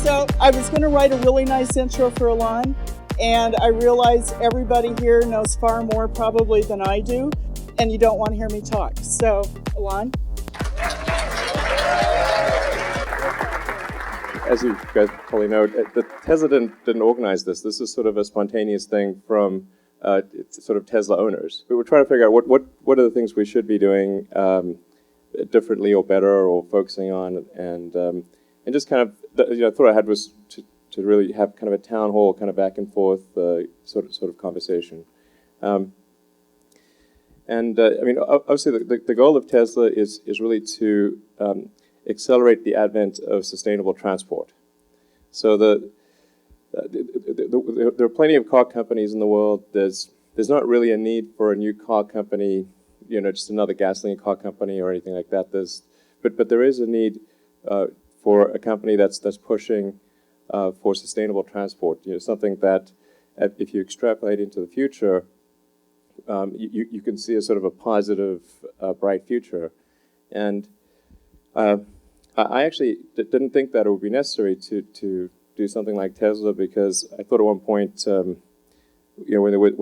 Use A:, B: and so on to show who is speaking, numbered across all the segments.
A: So I was going to write a really nice intro for Elon, and I realize everybody here knows far more probably than I do, and you don't want to hear me talk. So, Elon?
B: As you guys probably know, Tesla didn't organize this. This is sort of a spontaneous thing from sort of Tesla owners. We were trying to figure out what are the things we should be doing differently or better or focusing on, and just kind of the thought I had was to really have kind of a town hall, kind of back and forth sort of conversation. I mean, obviously the goal of Tesla is really to accelerate the advent of sustainable transport. So there are plenty of car companies in the world. There's not really a need for a new car company, just another gasoline car company or anything like that. But there is a need for a company that's pushing for sustainable transport. Something that, if you extrapolate into the future, you can see a sort of a positive, bright future. And I actually didn't think that it would be necessary to do something like Tesla, because I thought at one point, when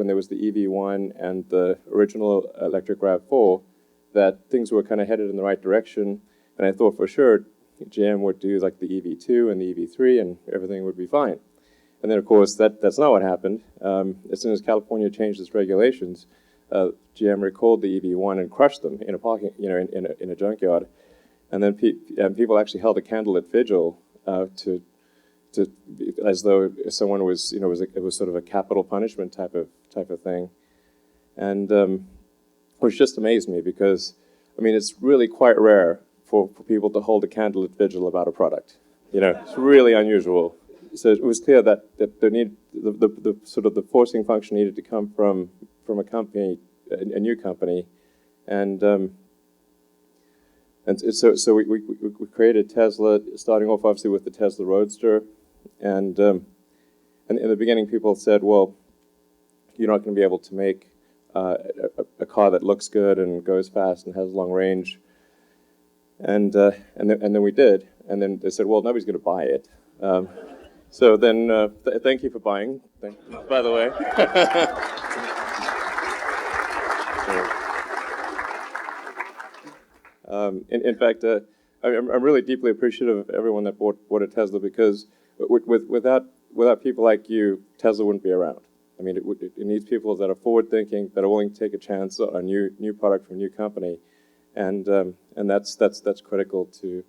B: there was the EV1 and the original electric RAV4, that things were kind of headed in the right direction, and I thought for sure GM would do like the EV2 and the EV3 and everything would be fine. And then of course that's not what happened. As soon as California changed its regulations, GM recalled the EV1 and crushed them in a parking, in a junkyard. And then people actually held a candlelit vigil as though someone was, it was sort of a capital punishment type of thing. And which just amazed me, because, I mean, it's really quite rare for people to hold a candlelit vigil about a product. It's really unusual. So it was clear that the sort of the forcing function needed to come from a company, a new company, and so we created Tesla, starting off obviously with the Tesla Roadster, and in the beginning people said, well, you're not going to be able to make a car that looks good and goes fast and has long range, and then we did, and then they said, well, nobody's going to buy it. So then, thank you for buying, by the way. In fact, I'm really deeply appreciative of everyone that bought a Tesla, because without people like you, Tesla wouldn't be around. I mean, it needs people that are forward-thinking, that are willing to take a chance on a new product from a new company, and that's critical to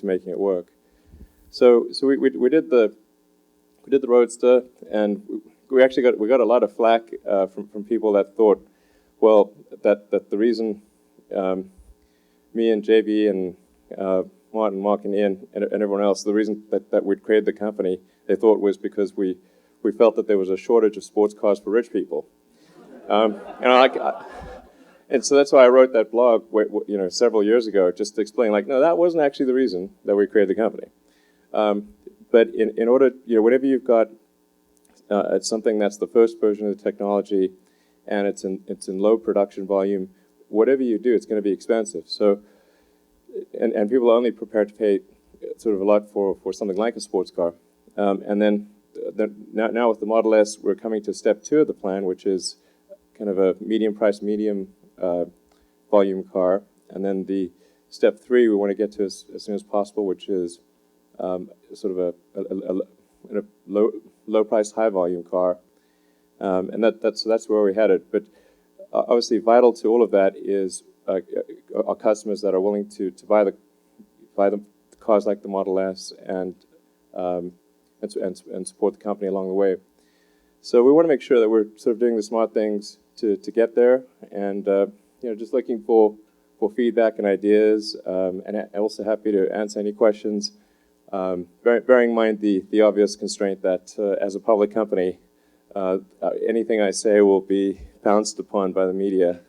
B: making it work. So we did the Roadster, and we actually got a lot of flack from people that thought, well, that the reason me and JB and Martin, Mark, and Ian, and everyone else, the reason that we'd created the company, they thought was because we felt that there was a shortage of sports cars for rich people. And so that's why I wrote that blog, several years ago, just to explain, no, that wasn't actually the reason that we created the company. But in order, whenever you've got something that's the first version of the technology, and it's in low production volume, whatever you do, it's going to be expensive. So, and people are only prepared to pay sort of a lot for something like a sports car. And then now with the Model S, we're coming to step 2 of the plan, which is kind of a medium volume car. And then the step 3 we want to get to as soon as possible, which is sort of a low price, high volume car. And that's where we're headed. But obviously, vital to all of that is our customers that are willing to buy the cars like the Model S and support the company along the way. So we want to make sure that we're sort of doing the smart things to get there, and just looking for feedback and ideas, and also happy to answer any questions. Bearing in mind the obvious constraint that as a public company, anything I say will be pounced upon by the media.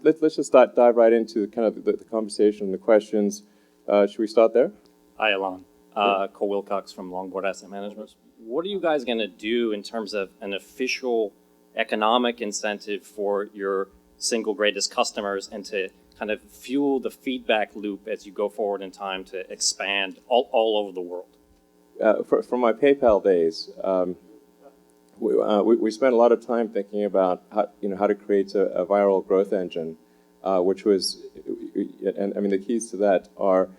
B: Let's just dive right into kind of the conversation, the questions. Should we start there?
C: Hi, Elon. Cole Wilcox from Longboard Asset Management. What are you guys going to do in terms of an official economic incentive for your single greatest customers, and to kind of fuel the feedback loop as you go forward in time to expand all over the world?
B: From my PayPal days, we spent a lot of time thinking about how to create a viral growth engine, which was, and I mean the keys to that are,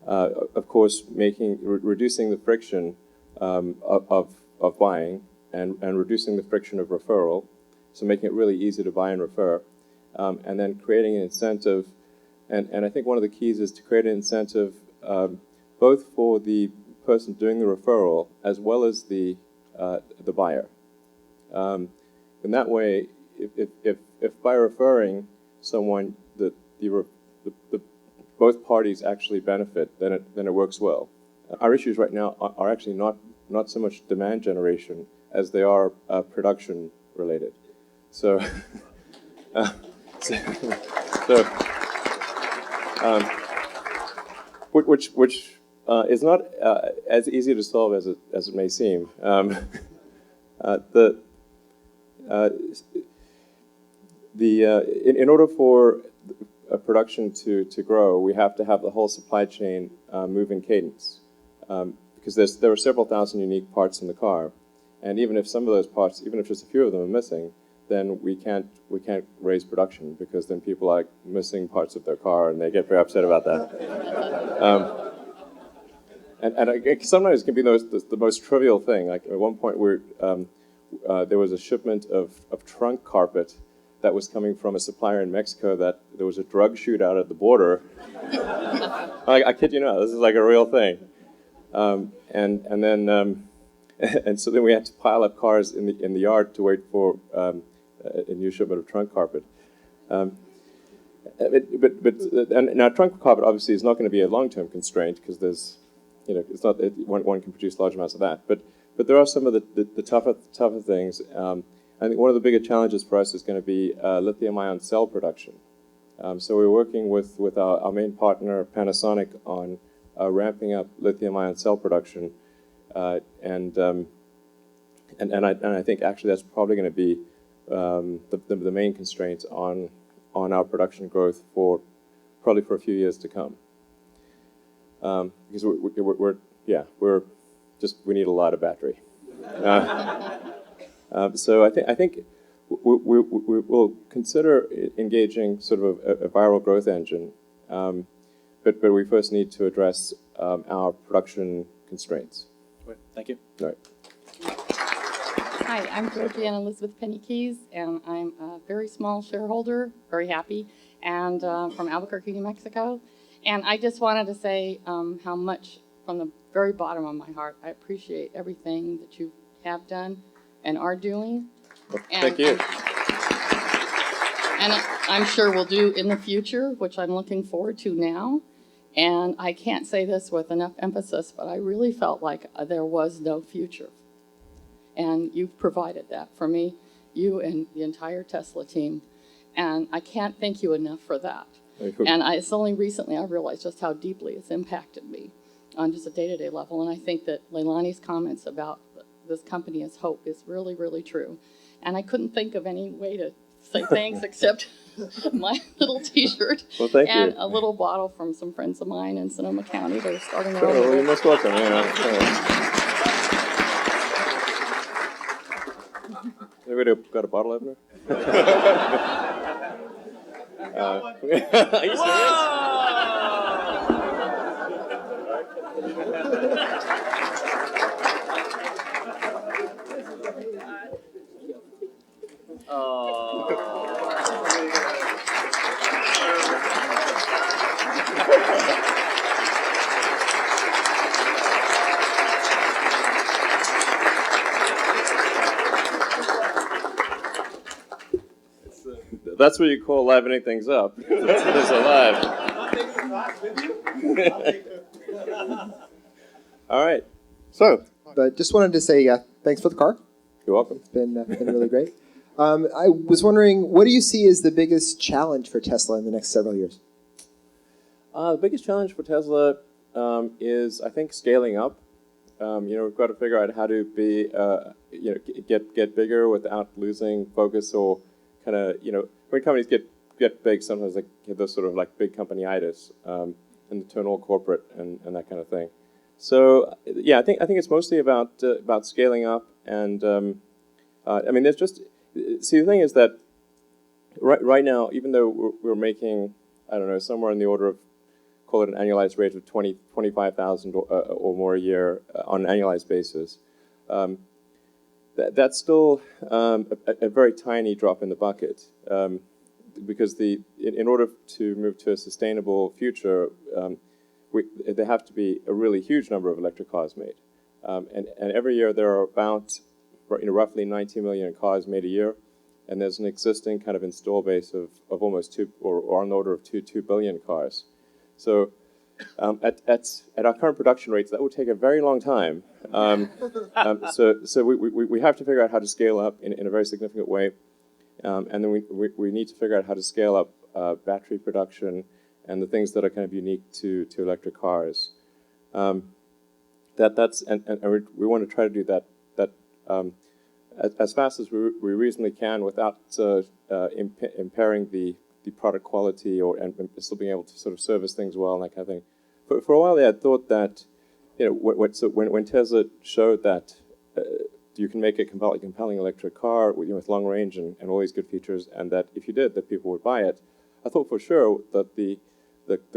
B: of course, reducing the friction of buying and reducing the friction of referral, so making it really easy to buy and refer, and then creating an incentive, and I think one of the keys is to create an incentive both for the person doing the referral as well as the buyer. In that way, if by referring someone both parties actually benefit, then it works well. Our issues right now are actually not so much demand generation as they are production related. So, which is not as easy to solve as it may seem. In order for a production to grow, we have to have the whole supply chain move in cadence, because there are several thousand unique parts in the car, and even if some of those parts, even if just a few of them are missing, then we can't raise production, because then people are missing parts of their car and they get very upset about that. And sometimes it can be the most trivial thing. Like at one point, there was a shipment of trunk carpet that was coming from a supplier in Mexico that there was a drug shootout at the border. I kid you not, this is like a real thing. And so then we had to pile up cars in the yard to wait for a new shipment of trunk carpet. And now trunk carpet obviously is not going to be a long-term constraint, because there's, it's not one can produce large amounts of that. But there are some of the tougher things. I think one of the bigger challenges for us is going to be lithium-ion cell production. So we're working with our main partner, Panasonic, on ramping up lithium-ion cell production, and I think actually that's probably going to be the main constraint on our production growth for a few years to come. Because we need a lot of battery. So I think we will consider engaging sort of a viral growth engine, but we first need to address our production constraints.
C: Thank you.
B: All right.
D: Hi, I'm Georgiana Elizabeth Penny Keys, and I'm a very small shareholder, very happy, and from Albuquerque, New Mexico. And I just wanted to say how much, from the very bottom of my heart, I appreciate everything that you have done and are doing.
B: Well, thank you.
D: And I'm sure we'll do in the future, which I'm looking forward to now. And I can't say this with enough emphasis, but I really felt like there was no future. And you've provided that for me, you and the entire Tesla team. And I can't thank you enough for that. And it's only recently I realized just how deeply it's impacted me on just a day-to-day level. And I think that Leilani's comments about this company as hope is really, really true. And I couldn't think of any way to say thanks except my little T-shirt and a little bottle from some friends of mine in Sonoma County. They're starting their own.
B: You're most welcome. Everybody got a bottle opener? Are you serious? That's what you call livening things up. It's alive. All right.
E: So, but just wanted to say thanks for the car.
B: You're welcome.
E: It's been really great. I was wondering, what do you see as the biggest challenge for Tesla in the next several years?
B: The biggest challenge for Tesla is, I think, scaling up. We've got to figure out how to be, get bigger without losing focus, or kind of, when companies get get big, sometimes they get those sort of like big company-itis, and they turn all corporate and that kind of thing. So yeah, I think it's mostly about scaling up, and I mean, there's just see, the thing is that right now, even though we're making, I don't know, somewhere in the order of, call it an annualized rate of 25,000 or more a year on an annualized basis, that's still a very tiny drop in the bucket, because in order to move to a sustainable future, there have to be a really huge number of electric cars made, and every year there are about roughly 90 million cars made a year, and there's an existing kind of install base of almost 2 or on the order of 2 billion cars. So at our current production rates, that would take a very long time. So we have to figure out how to scale up in a very significant way, and then we need to figure out how to scale up battery production and the things that are kind of unique to electric cars. That's we want to try to do that as fast as we reasonably can without impairing the product quality and still being able to sort of service things well and that kind of thing. For a while, I had thought that, when Tesla showed that you can make a compelling electric car with long range and all these good features, and that if you did, that people would buy it, I thought for sure that the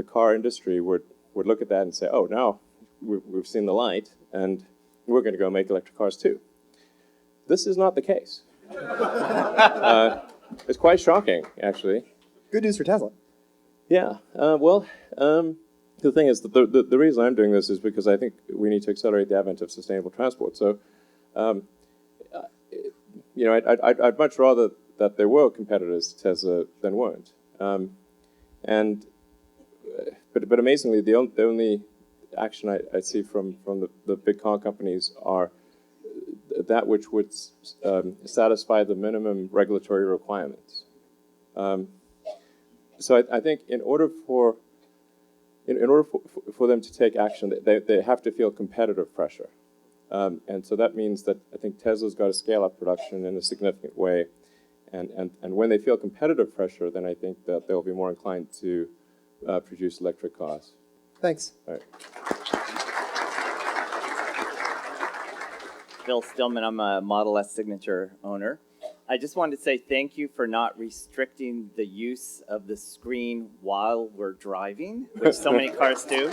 B: car industry would look at that and say, oh, now we've seen the light, and we're going to go make electric cars too. This is not the case. It's quite shocking, actually.
E: Good news for Tesla.
B: Yeah. The thing is, the reason I'm doing this is because I think we need to accelerate the advent of sustainable transport. So, I'd much rather that there were competitors to Tesla than weren't. But amazingly, the only action I see from the big car companies are that which would satisfy the minimum regulatory requirements. So I think in order for them to take action, they have to feel competitive pressure, and so that means that I think Tesla's got to scale up production in a significant way, and when they feel competitive pressure, then I think that they'll be more inclined to produce electric cars.
E: Thanks.
B: All right.
F: Bill Stillman, I'm a Model S Signature owner. I just wanted to say thank you for not restricting the use of the screen while we're driving, which so many cars do,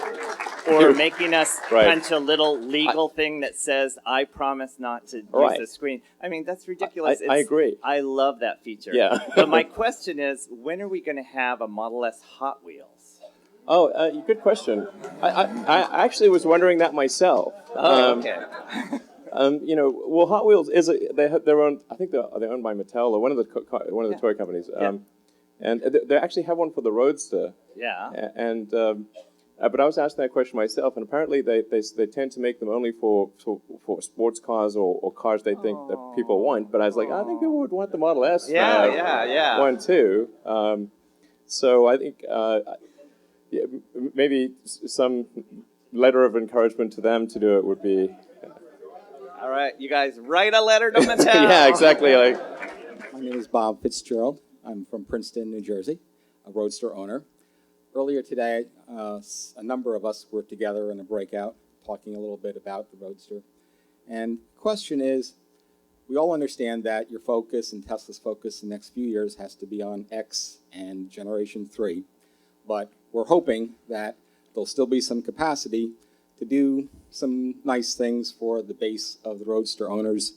F: or making us punch a little legal thing that says, I promise not to use the screen. I mean, that's ridiculous.
B: I agree.
F: I love that feature.
B: Yeah.
F: But my question is, when are we going to have a Model S Hot Wheels?
B: Oh, good question. I actually was wondering that myself.
F: Oh, okay.
B: Well, Hot Wheels they have their own. I think they're owned by Mattel or one of the toy companies. And they actually have one for the Roadster.
F: Yeah.
B: And but I was asking that question myself, and apparently they tend to make them only for sports cars or cars they think that people want. But I was like, I think people would want the Model S. One too. So I think maybe some letter of encouragement to them to do it would be.
F: All right, you guys write a letter to Mattel.
B: Yeah, exactly.
G: My name is Bob Fitzgerald. I'm from Princeton, New Jersey, a Roadster owner. Earlier today, a number of us were together in a breakout talking a little bit about the Roadster. And the question is, we all understand that your focus and Tesla's focus in the next few years has to be on X and Generation 3. But we're hoping that there'll still be some capacity to do some nice things for the base of the Roadster owners,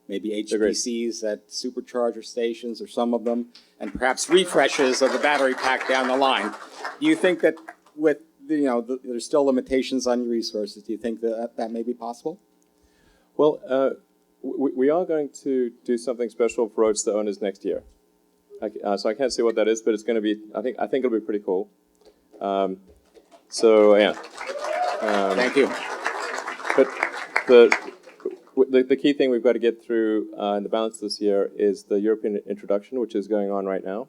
G: maybe HPCs at supercharger stations or some of them, and perhaps refreshes of the battery pack down the line. Do you think that with, there's still limitations on your resources, do you think that may be possible?
B: Well, we are going to do something special for Roadster owners next year. So I can't say what that is, but it's going to be, I think it'll be pretty cool. So, yeah.
G: Thank you.
B: But the key thing we've got to get through in the balance this year is the European introduction, which is going on right now,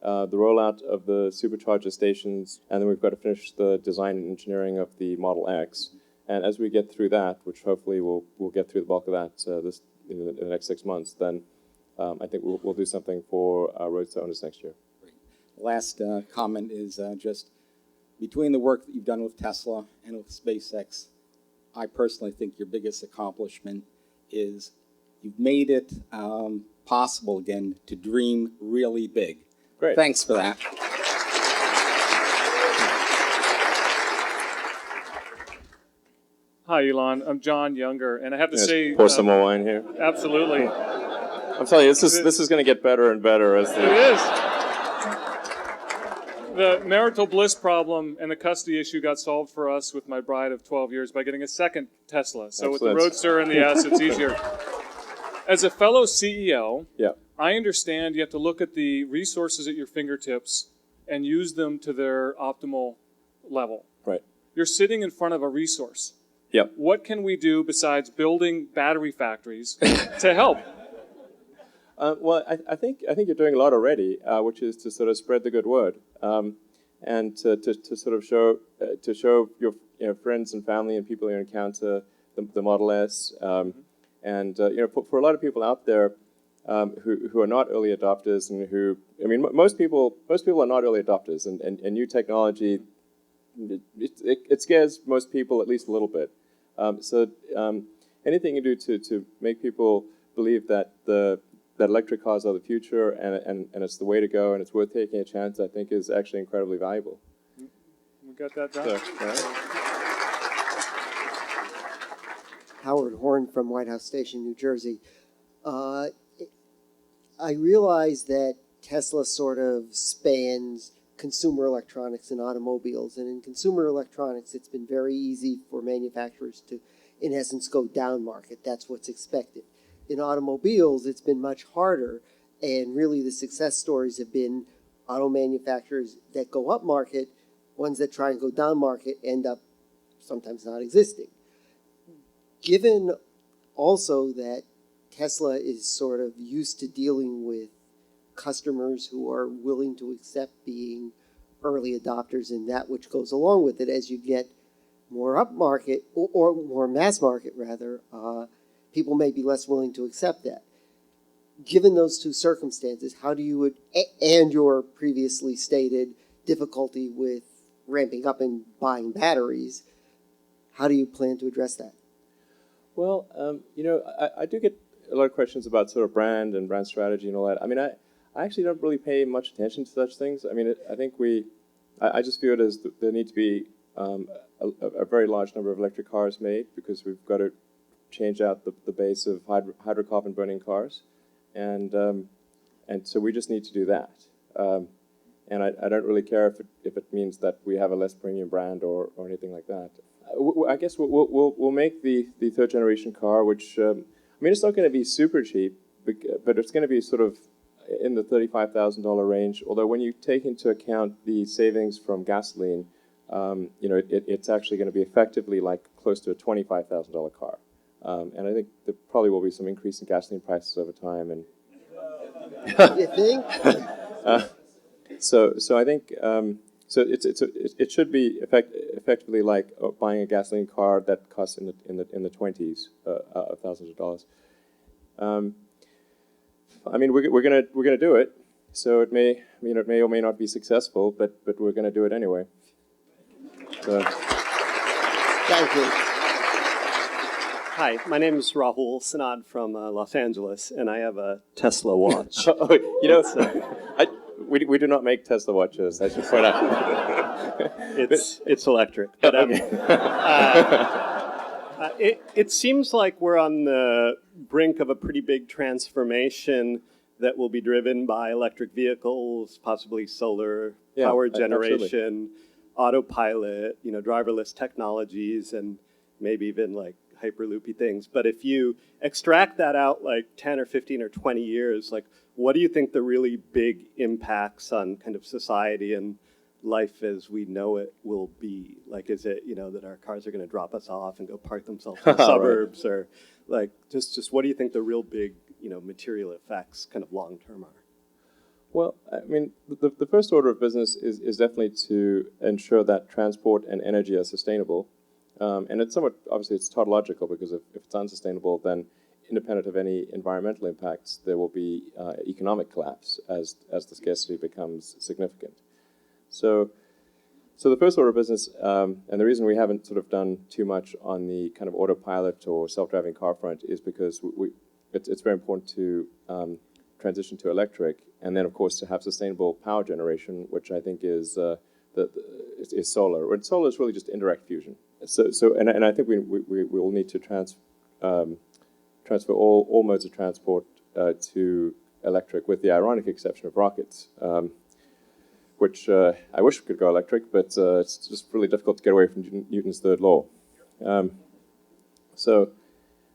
B: the rollout of the supercharger stations, and then we've got to finish the design and engineering of the Model X. And as we get through that, which hopefully we'll get through the bulk of that in the next 6 months, then I think we'll do something for Roadster owners next year.
G: Last comment is just between the work that you've done with Tesla and with SpaceX, I personally think your biggest accomplishment is you've made it possible again to dream really big.
B: Great.
G: Thanks for that.
H: Hi, Elon. I'm John Younger, and I have to
B: Yes,
H: say,
B: pour some more wine here.
H: absolutely,
B: I'm telling you, this is going to get better and better as
H: it
B: the.
H: is. The marital bliss problem and the custody issue got solved for us with my bride of 12 years by getting a second Tesla. So with the
B: Excellent.
H: Roadster and the S, it's easier. As a fellow CEO,
B: Yeah.
H: I understand you have to look at the resources at your fingertips and use them to their optimal level.
B: Right.
H: You're sitting in front of a resource.
B: Yep.
H: What can we do besides building battery factories to help?
B: Well, I think you're doing a lot already, which is to sort of spread the good word, and to sort of show your friends and family and people you encounter the Model S, and for a lot of people out there who are not early adopters and who, I mean, most people are not early adopters, and new technology it scares most people at least a little bit. So anything you do to make people believe that that electric cars are the future and it's the way to go and it's worth taking a chance, I think is actually incredibly valuable.
H: We got that done.
B: So, all right.
I: Howard Horn from White House Station, New Jersey. I realize that Tesla sort of spans consumer electronics and automobiles. And in consumer electronics, it's been very easy for manufacturers to, in essence, go down market. That's what's expected. In automobiles, it's been much harder. And really the success stories have been auto manufacturers that go up market. Ones that try and go down market end up sometimes not existing. Given also that Tesla is sort of used to dealing with customers who are willing to accept being early adopters and that which goes along with it, as you get more upmarket or more mass market rather, people may be less willing to accept that. Given those two circumstances, how do you, and your previously stated difficulty with ramping up and buying batteries, how do you plan to address that?
B: Well, I do get a lot of questions about sort of brand and brand strategy and all that. I mean, I actually don't really pay much attention to such things. I mean, I think I just view it as there need to be a very large number of electric cars made because we've got to change out the base of hydrocarbon burning cars, and so we just need to do that. And I don't really care if it means that we have a less premium brand or anything like that. I guess we'll make the third generation car, which I mean, it's not going to be super cheap, but it's going to be sort of in the $35,000 range. Although when you take into account the savings from gasoline, it's actually going to be effectively like close to a $25,000 car. And I think there probably will be some increase in gasoline prices over time. And
I: You think?
B: so I think it should be effectively like buying a gasoline car that costs in the 20s of thousands of dollars. I mean, we're gonna do it. So it may or may not be successful, but we're gonna do it anyway. So.
I: Thank you.
J: Hi, my name is Rahul Sanad from Los Angeles, and I have a Tesla watch.
B: We do not make Tesla watches, I should point out.
J: It's electric. But, it seems like we're on the brink of a pretty big transformation that will be driven by electric vehicles, possibly solar power generation, autopilot, driverless technologies, and maybe even like hyperloopy things. But if you extract that out like 10 or 15 or 20 years, like what do you think the really big impacts on kind of society and life as we know it will be? Like, is it, that our cars are going to drop us off and go park themselves in the suburbs? Right. Or like, just what do you think the real big, material effects kind of long term are?
B: Well, I mean, the first order of business is definitely to ensure that transport and energy are sustainable. And it's somewhat, obviously, it's tautological because if it's unsustainable, then independent of any environmental impacts, there will be economic collapse as the scarcity becomes significant. So the first order of business, and the reason we haven't sort of done too much on the kind of autopilot or self-driving car front is because it's very important to transition to electric, and then of course to have sustainable power generation, which I think is solar. And solar is really just indirect fusion. And I think we will need to transfer all modes of transport to electric, with the ironic exception of rockets, which I wish we could go electric, but it's just really difficult to get away from Newton's third law.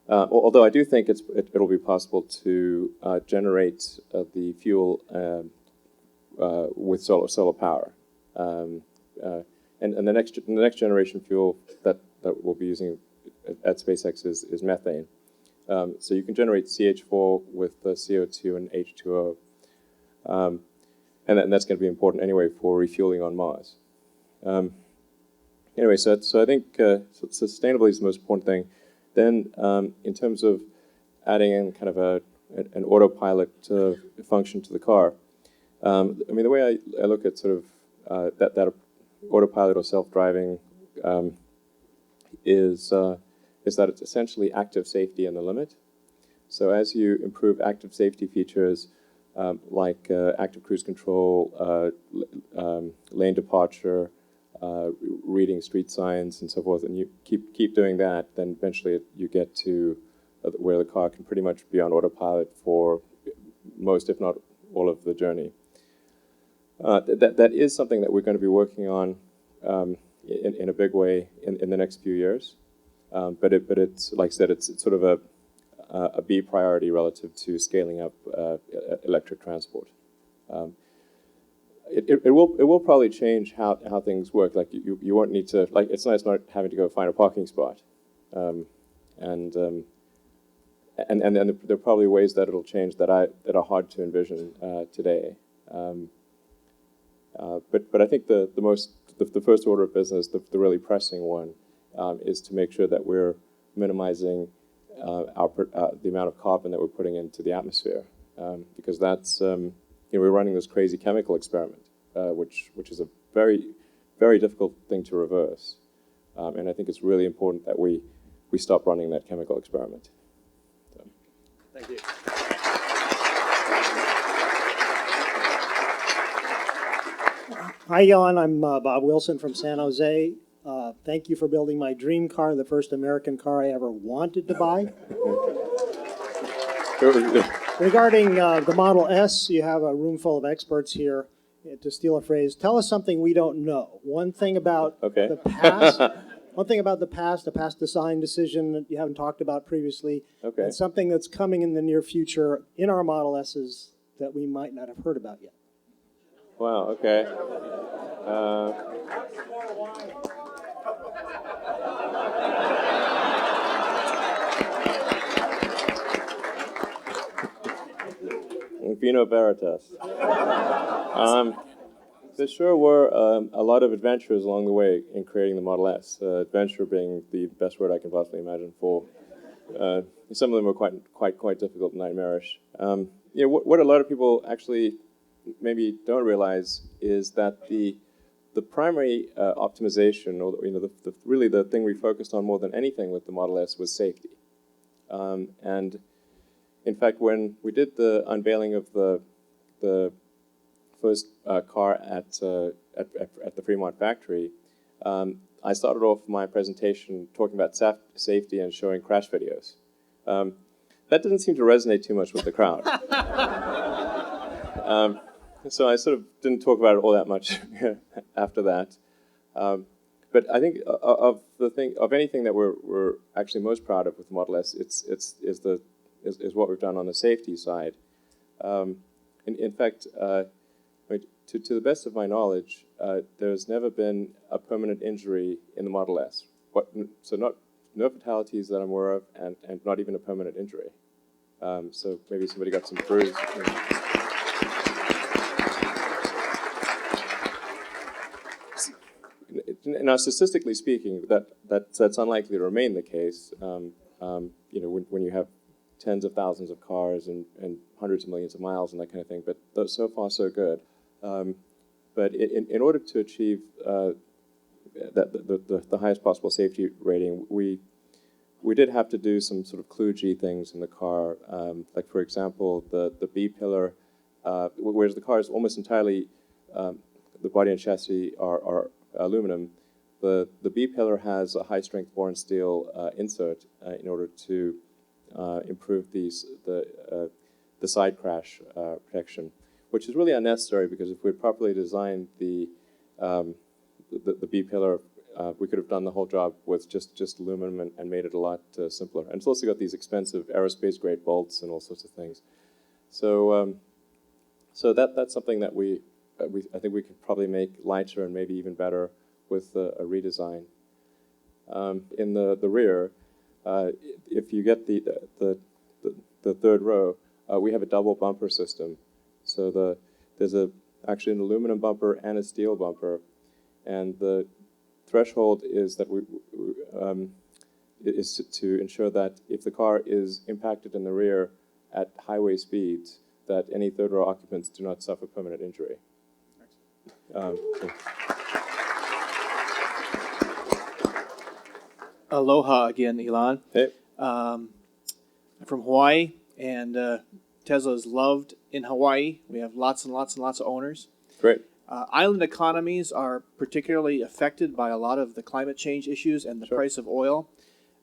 B: Although I do think it'll be possible to generate the fuel with solar power, and the next generation fuel that we'll be using at SpaceX is methane. So you can generate CH4 with CO2 and H2O, and that's going to be important anyway for refueling on Mars. Anyway, so I think sustainability is the most important thing. Then, in terms of adding in kind of an autopilot function to the car, I mean, the way I look at sort of that autopilot or self-driving is that it's essentially active safety in the limit. So as you improve active safety features like active cruise control, lane departure, reading street signs and so forth, and you keep doing that, then eventually you get to where the car can pretty much be on autopilot for most, if not all, of the journey. That is something that we're going to be working on in a big way in the next few years. But it's, like I said, it's sort of a B priority relative to scaling up electric transport. It will probably change how things work. Like you won't need to, like, it's nice not having to go find a parking spot, and there are probably ways that it'll change that are hard to envision today. But I think the first order of business, the really pressing one, is to make sure that we're minimizing the amount of carbon that we're putting into the atmosphere, because that's we're running this crazy chemical experiment, which is a very, very difficult thing to reverse, and I think it's really important that we stop running that chemical experiment. So.
J: Thank you.
K: Hi, Elon. I'm Bob Wilson from San Jose. Thank you for building my dream car, the first American car I ever wanted to buy. Regarding the Model S, you have a room full of experts here. To steal a phrase, tell us something we don't know. One thing about the past. One thing about the past design decision that you haven't talked about previously, and something that's coming in the near future in our Model S's that we might not have heard about yet.
B: Wow, okay. Vino Veritas. There sure were a lot of adventures along the way in creating the Model S. Adventure being the best word I can possibly imagine for. Some of them were quite difficult and nightmarish. What a lot of people actually maybe don't realize is that the primary optimization, or really the thing we focused on more than anything with the Model S, was safety. And in fact, when we did the unveiling of the first car at the Fremont factory, I started off my presentation talking about safety and showing crash videos. That didn't seem to resonate too much with the crowd. So I sort of didn't talk about it all that much after that. But I think of anything that we're actually most proud of with the Model S, is what we've done on the safety side. In fact, to the best of my knowledge, there's never been a permanent injury in the Model S. So no fatalities that I'm aware of, and not even a permanent injury. So maybe somebody got some bruise. Now, statistically speaking, that's unlikely to remain the case. When you have tens of thousands of cars and hundreds of millions of miles and that kind of thing. But so far, so good. But in order to achieve the highest possible safety rating, we did have to do some sort of kludgy things in the car. Like, for example, the B-pillar, whereas the car is almost entirely, the body and chassis are aluminum, the B-pillar has a high-strength bore and steel insert in order to improve the side crash protection, which is really unnecessary because if we had properly designed the B-pillar, we could have done the whole job with just aluminum and made it a lot simpler. And it's also got these expensive aerospace-grade bolts and all sorts of things. So that's something that I think we could probably make lighter and maybe even better with a redesign. In the rear, if you get the third row, we have a double bumper system. So there's actually an aluminum bumper and a steel bumper, and the threshold is that is to ensure that if the car is impacted in the rear at highway speeds, that any third row occupants do not suffer permanent injury.
L: Aloha again, Elon.
B: Hey.
L: I'm from Hawaii, and Tesla is loved in Hawaii. We have lots and lots and lots of owners.
B: Great.
L: Island economies are particularly affected by a lot of the climate change issues and the price of oil.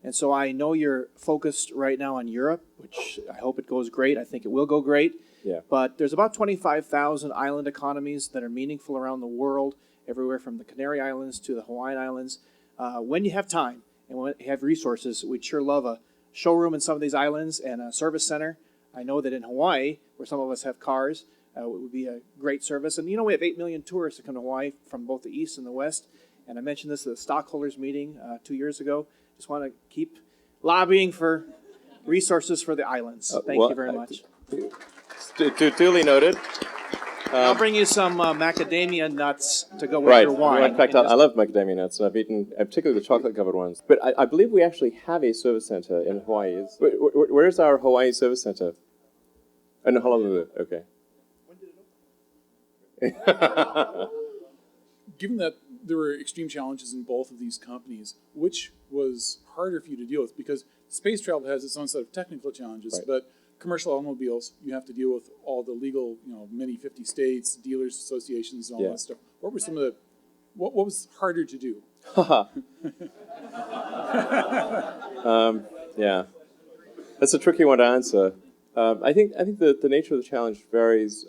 L: And so I know you're focused right now on Europe, which I hope it goes great. I think it will go great.
B: Yeah.
L: But there's about 25,000 island economies that are meaningful around the world, everywhere from the Canary Islands to the Hawaiian Islands. When you have time and when you have resources, we'd sure love a showroom in some of these islands and a service center. I know that in Hawaii, where some of us have cars, it would be a great service. And we have 8 million tourists that come to Hawaii from both the east and the west. And I mentioned this at the stockholders meeting 2 years ago. Just want to keep lobbying for resources for the islands. Thank you very much.
B: Duly noted.
L: I'll bring you some macadamia nuts to go with your wine.
B: Right. In fact, I love macadamia nuts, and I've eaten particularly the chocolate-covered ones. But I believe we actually have a service center in Hawaii. Where's our Hawaii service center? In Honolulu. Okay.
M: Given that there were extreme challenges in both of these companies, which was harder for you to deal with? Because space travel has its own set of technical challenges, but commercial automobiles, you have to deal with all the legal, many 50 states, dealers associations, and all that stuff. What were some of the, what was harder to do?
B: Yeah, that's a tricky one to answer. I think the nature of the challenge varies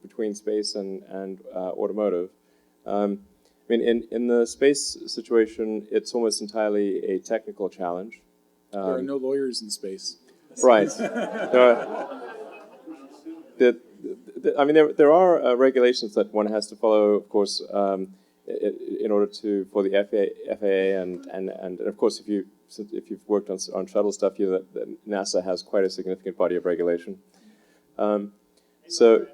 B: between space and automotive. I mean, in the space situation, it's almost entirely a technical challenge.
M: There are no lawyers in space.
B: Right. There are regulations that one has to follow, of course, in order for the FAA and of course, if you've worked on shuttle stuff, that NASA has quite a significant body of regulation. Sorry?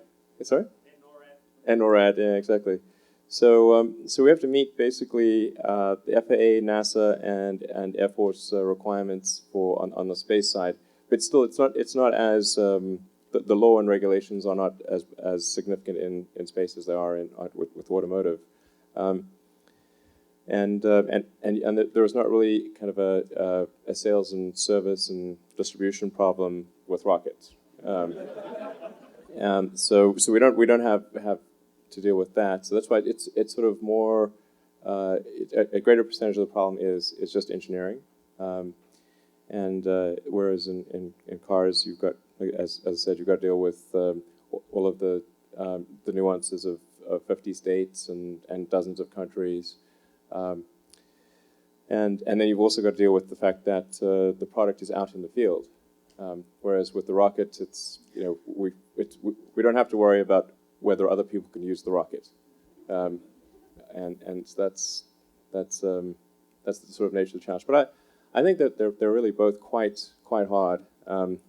B: And NORAD, yeah, exactly. So we have to meet basically the FAA, NASA, and Air Force requirements on the space side. But still, it's not as the law and regulations are not as significant in space as they are with automotive. And there was not really kind of a sales and service and distribution problem with rockets. So we don't have to deal with that. So that's why it's sort of more a greater percentage of the problem is just engineering. And whereas in cars, you've got, as I said, you've got to deal with all of the nuances of 50 states and dozens of countries. And then you've also got to deal with the fact that the product is out in the field. Whereas with the rocket, we don't have to worry about whether other people can use the rocket. And that's the sort of nature of the challenge. But I think that they're really both quite hard, and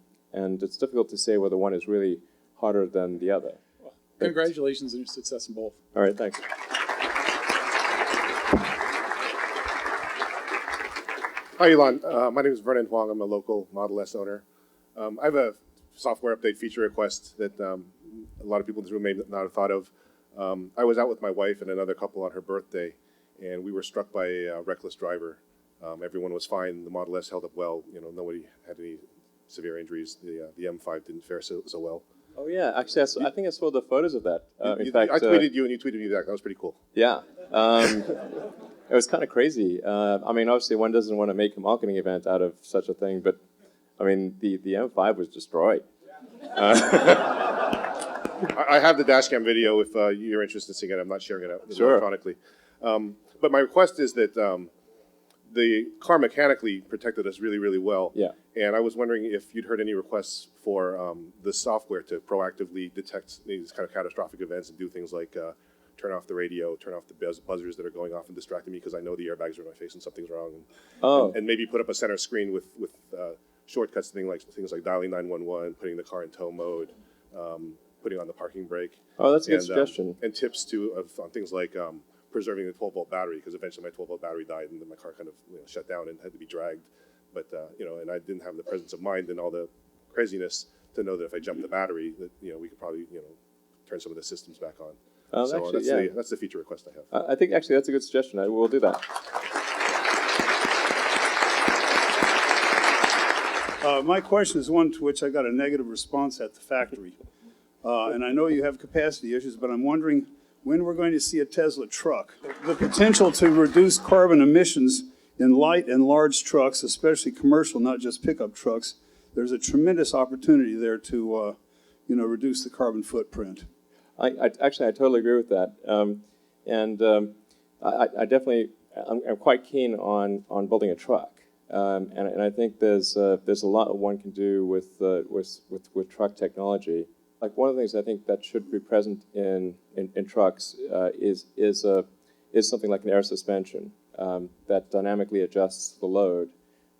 B: it's difficult to say whether one is really harder than the other.
M: Well, congratulations on your success in both.
B: All right, thanks.
N: Hi, Elon. My name is Vernon Huang. I'm a local Model S owner. I have a software update feature request that a lot of people in this room may not have thought of. I was out with my wife and another couple on her birthday, and we were struck by a reckless driver. Everyone was fine. The Model S held up well. You know, nobody had any severe injuries. The M5 didn't fare so well.
B: Oh yeah, actually, I think I saw the photos of that. In fact,
N: I tweeted you and you tweeted me back. That was pretty cool.
B: Yeah, it was kind of crazy. I mean, obviously, one doesn't want to make a marketing event out of such a thing, but I mean, the M5 was destroyed.
N: I have the dashcam video if you're interested in seeing it. I'm not sharing it out electronically. But my request is that the car mechanically protected us really, really well.
B: Yeah.
N: And I was wondering if you'd heard any requests for the software to proactively detect these kind of catastrophic events and do things like turn off the radio, turn off the buzzers that are going off and distracting me because I know the airbags are in my face and something's wrong. And maybe put up a center screen with shortcuts to things like dialing 911, putting the car in tow mode, putting on the parking brake.
B: Oh, that's a good suggestion.
N: And tips on things like preserving the 12-volt battery, because eventually my 12-volt battery died and then my car kind of shut down and had to be dragged. But and I didn't have the presence of mind and all the craziness to know that if I jumped the battery, that we could probably turn some of the systems back on. So actually, that's the feature request I have.
B: I think actually that's a good suggestion. I will do that.
O: My question is one to which I got a negative response at the factory. And I know you have capacity issues, but I'm wondering when we're going to see a Tesla truck. The potential to reduce carbon emissions in light and large trucks, especially commercial, not just pickup trucks, there's a tremendous opportunity there to reduce the carbon footprint.
B: I totally agree with that. I definitely, I'm quite keen on building a truck. And I think there's a lot one can do with truck technology. Like one of the things I think that should be present in trucks is something like an air suspension that dynamically adjusts the load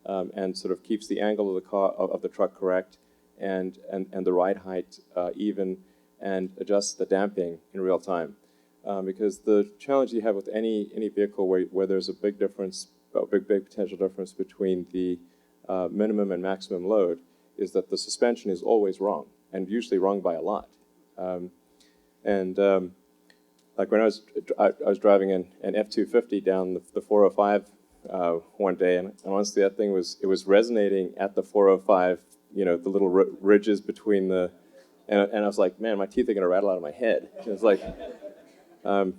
B: and sort of keeps the angle of the truck correct and the ride height even and adjusts the damping in real time. Because the challenge you have with any vehicle where there's a big difference, a big potential difference between the minimum and maximum load is that the suspension is always wrong, and usually wrong by a lot. Like when I was driving an F-250 down the 405 one day, and honestly that thing was resonating at the 405, the little ridges between the, and I was like, man, my teeth are gonna rattle out of my head. It was like, but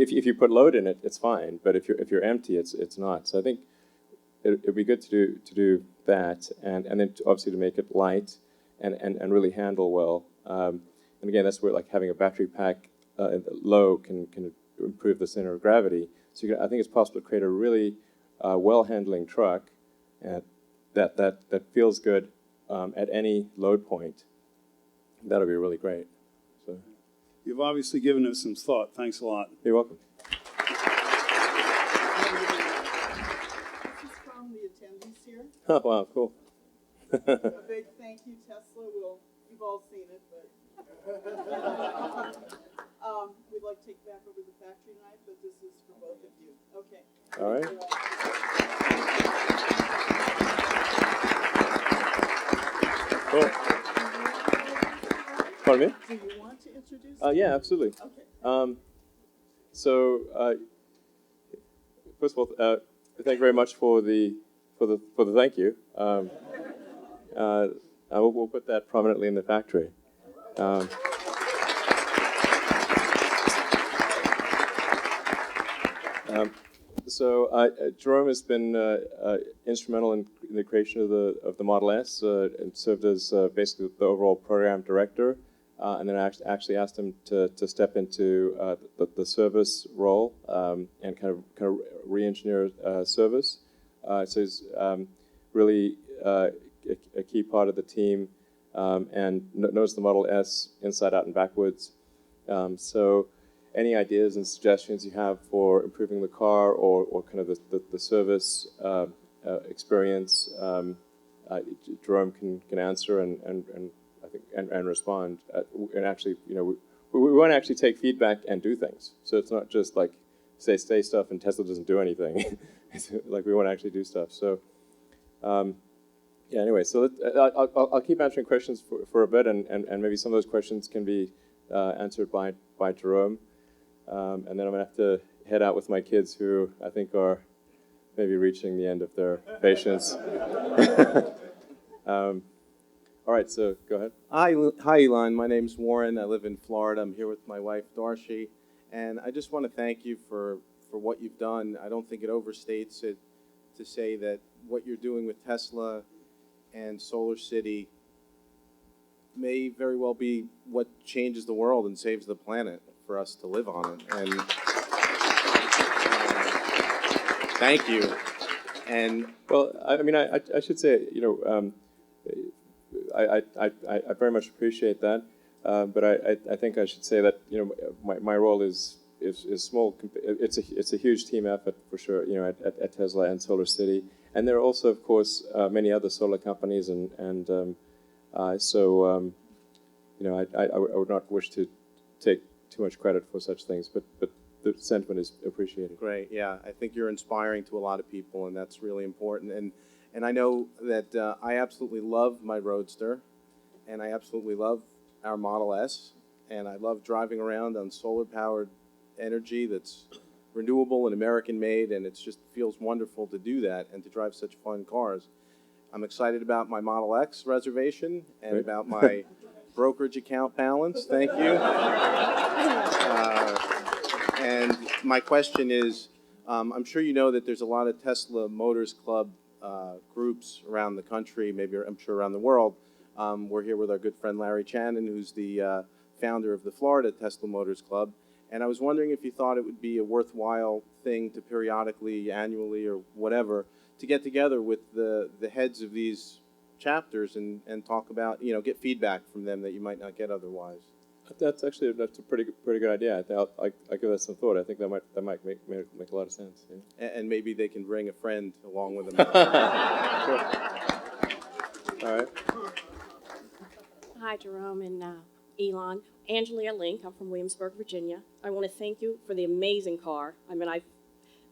B: if you put load in it, it's fine. But if you're empty, it's not. So I think it'd be good to do that, and then obviously to make it light and really handle well. And again, that's where like having a battery pack low can improve the center of gravity. So I think it's possible to create a really well-handling truck that feels good at any load point. That'll be really great. So
O: you've obviously given us some thought. Thanks a lot.
B: You're welcome.
A: This is from the attendees here.
B: Oh, wow, cool.
A: A big thank you, Tesla. You've all seen it, but we'd like to take back over the factory tonight, but this is for both of you. Okay.
B: All right. Cool. Pardon me?
A: Do you want to introduce?
B: Yeah, absolutely.
A: Okay.
B: First of all, thank you very much for the thank you. We'll put that prominently in the factory. Jerome has been instrumental in the creation of the Model S and served as basically the overall program director. And then I actually asked him to step into the service role and kind of re-engineer service. So he's really a key part of the team and knows the Model S inside out and backwards. So any ideas and suggestions you have for improving the car or kind of the service experience, Jerome can answer and I think and respond. And actually, we want to actually take feedback and do things. So it's not just like say stuff and Tesla doesn't do anything. Like we want to actually do stuff. So Yeah. Anyway, so I'll keep answering questions for a bit, and maybe some of those questions can be answered by Jerome, and then I'm gonna have to head out with my kids, who I think are maybe reaching the end of their patience. All right, so go ahead.
P: Hi, Elon. My name's Warren. I live in Florida. I'm here with my wife, Darcy, and I just want to thank you for what you've done. I don't think it overstates it to say that what you're doing with Tesla and Solar City may very well be what changes the world and saves the planet for us to live on it. And thank you. And
B: well, I mean, I should say, I very much appreciate that, but I think I should say that my role is small. It's a huge team effort for sure. At Tesla and Solar City, and there are also, of course, many other solar companies, and so I would not wish to take too much credit for such things, but the sentiment is appreciated.
P: Great, yeah. I think you're inspiring to a lot of people, and that's really important. And I know that I absolutely love my Roadster, and I absolutely love our Model S, and I love driving around on solar-powered energy that's renewable and American-made, and it just feels wonderful to do that and to drive such fun cars. I'm excited about my Model X reservation and
B: Great.
P: about my brokerage account balance. Thank you. And my question is, I'm sure you know that there's a lot of Tesla Motors Club groups around the country, maybe I'm sure around the world. We're here with our good friend Larry Channon, who's the founder of the Florida Tesla Motors Club. And I was wondering if you thought it would be a worthwhile thing to periodically, annually, or whatever, to get together with the heads of these chapters and talk about, get feedback from them that you might not get otherwise.
B: That's a pretty good idea. I think I'll give that some thought. I think that might make a lot of sense. Yeah.
P: And maybe they can bring a friend along with them.
B: Sure. All right.
Q: Hi, Jerome and Elon. Angela Link. I'm from Williamsburg, Virginia. I want to thank you for the amazing car. I mean, I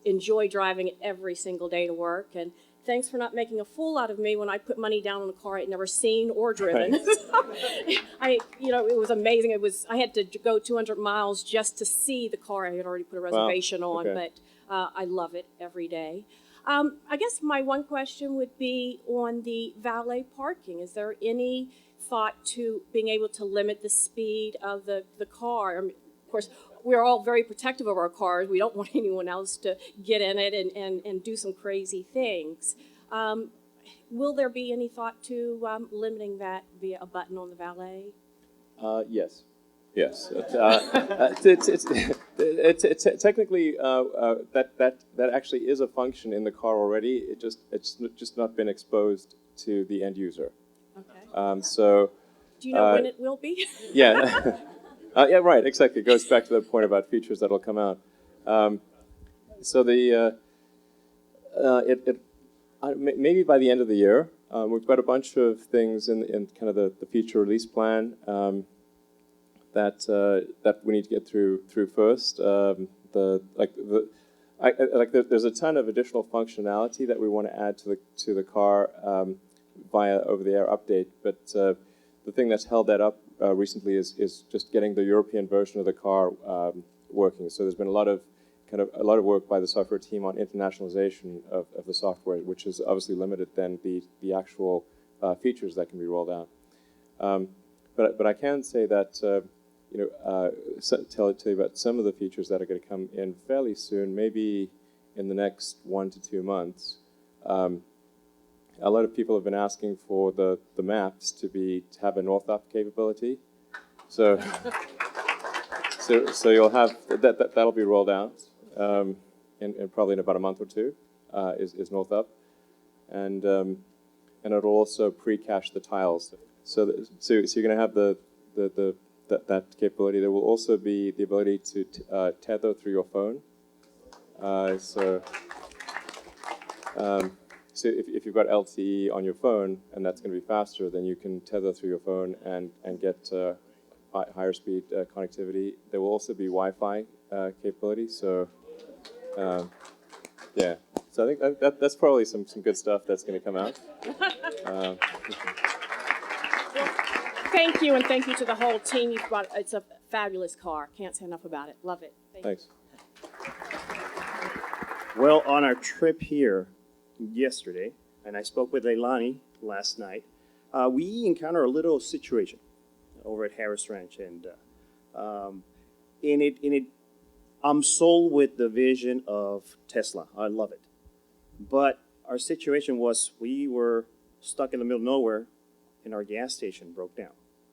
Q: enjoy driving it every single day to work, and thanks for not making a fool out of me when I put money down on a car I'd never seen or driven. Right. It was amazing. I had to go 200 miles just to see the car I had already put a reservation on,
B: Okay.
Q: but I love it every day. I guess my one question would be on the valet parking. Is there any thought to being able to limit the speed of the car? I mean, of course, we're all very protective of our cars. We don't want anyone else to get in it and do some crazy things. Will there be any thought to limiting that via a button on the valet?
B: Yes. Yes. It's technically that actually is a function in the car already. It's just not been exposed to the end user.
Q: Okay.
B: So.
Q: Do you know when it will be?
B: Yeah. Yeah. Right. Exactly. It goes back to the point about features that'll come out. So maybe by the end of the year, we've got a bunch of things in kind of the feature release plan. That we need to get through first. There's a ton of additional functionality that we want to add to the car via over-the-air update. But the thing that's held that up recently is just getting the European version of the car working. So there's been a lot of work by the software team on internationalization of the software, which has obviously limited then the actual features that can be rolled out. But I can say that. Tell you about some of the features that are going to come in fairly soon, maybe in the next 1 to 2 months. A lot of people have been asking for the maps to have a north-up capability. So you'll have that'll be rolled out in probably in about a month or two. Is north-up, and it'll also pre-cache the tiles. So you're going to have that capability. There will also be the ability to tether through your phone. So if you've got LTE on your phone and that's going to be faster, then you can tether through your phone and get higher speed connectivity. There will also be Wi-Fi capability. So yeah, So I think that's probably some good stuff that's going to come out.
Q: Thank you, and thank you to the whole team. You've brought, it's a fabulous car. Can't say enough about it. Love it.
B: Thanks.
R: Well, on our trip here yesterday, and I spoke with Leilani last night, we encountered a little situation over at Harris Ranch, and I'm sold with the vision of Tesla. I love it. But our situation was we were stuck in the middle of nowhere, and our gas station broke down.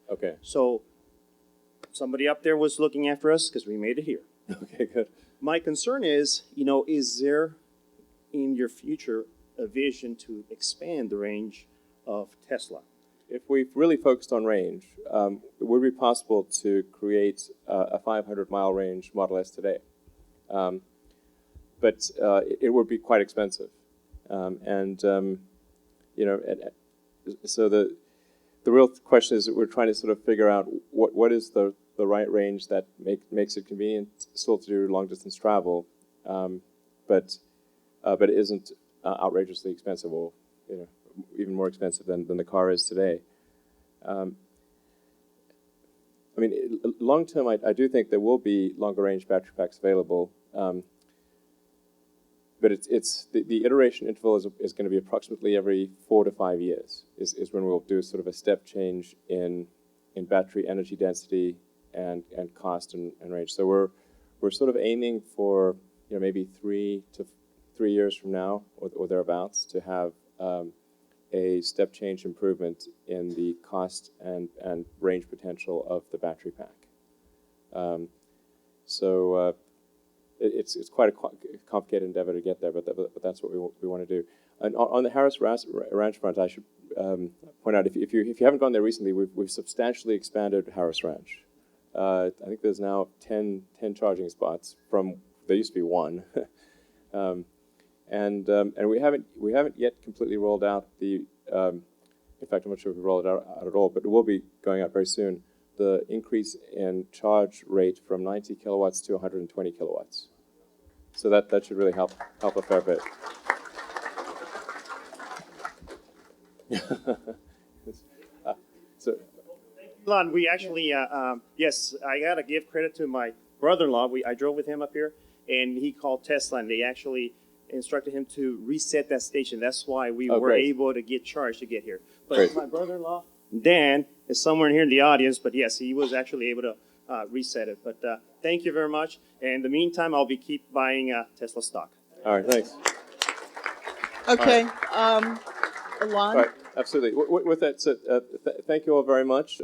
B: Okay.
R: So somebody up there was looking after us because we made it here.
B: Okay, good.
R: My concern is, is there in your future a vision to expand the range of Tesla?
B: If we really focused on range, it would be possible to create a 500-mile range Model S today. But it would be quite expensive. So the real question is that we're trying to sort of figure out what is the right range that makes it convenient still to do long-distance travel, but it isn't outrageously expensive or even more expensive than the car is today. Long term, I do think there will be longer range battery packs available, but it's the iteration interval is going to be approximately every 4 to 5 years is when we'll do sort of a step change in battery energy density and cost and range. So we're sort of aiming for maybe 3 years from now or thereabouts to have a step change improvement in the cost and range potential of the battery pack. It's quite a complicated endeavor to get there, but that's what we want to do. And on the Harris Ranch front, I should point out if you haven't gone there recently, we've substantially expanded Harris Ranch. I think there's now 10 charging spots from there used to be 1. And we haven't yet completely rolled out the. In fact, I'm not sure if we rolled it out at all, but it will be going out very soon. The increase in charge rate from 90 kilowatts to 120 kilowatts. So that should really help a fair bit.
R: Elon, we actually, yes, I got to give credit to my brother-in-law. I drove with him up here, and he called Tesla, and they actually instructed him to reset that station. That's why we were able to get charged to get here. But my brother-in-law, Dan, is somewhere here in the audience, but yes, he was actually able to reset it. But thank you very much. And in the meantime, I'll keep buying Tesla stock.
B: All right, thanks.
A: Okay, Elon?
B: All right, absolutely. With that said, thank you all very much.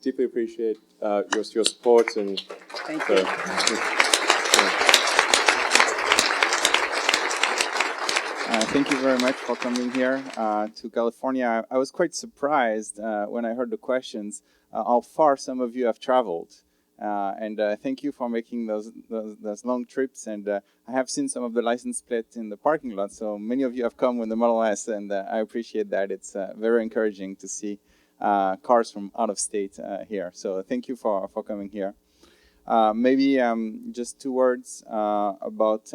B: Deeply appreciate your support. And
A: thank you.
S: Thank you very much for coming here to California. I was quite surprised when I heard the questions how far some of you have traveled. And thank you for making those long trips. And I have seen some of the license plates in the parking lot. So many of you have come with the Model S, and I appreciate that. It's very encouraging to see cars from out of state here. So thank you for coming here. Maybe just 2 words about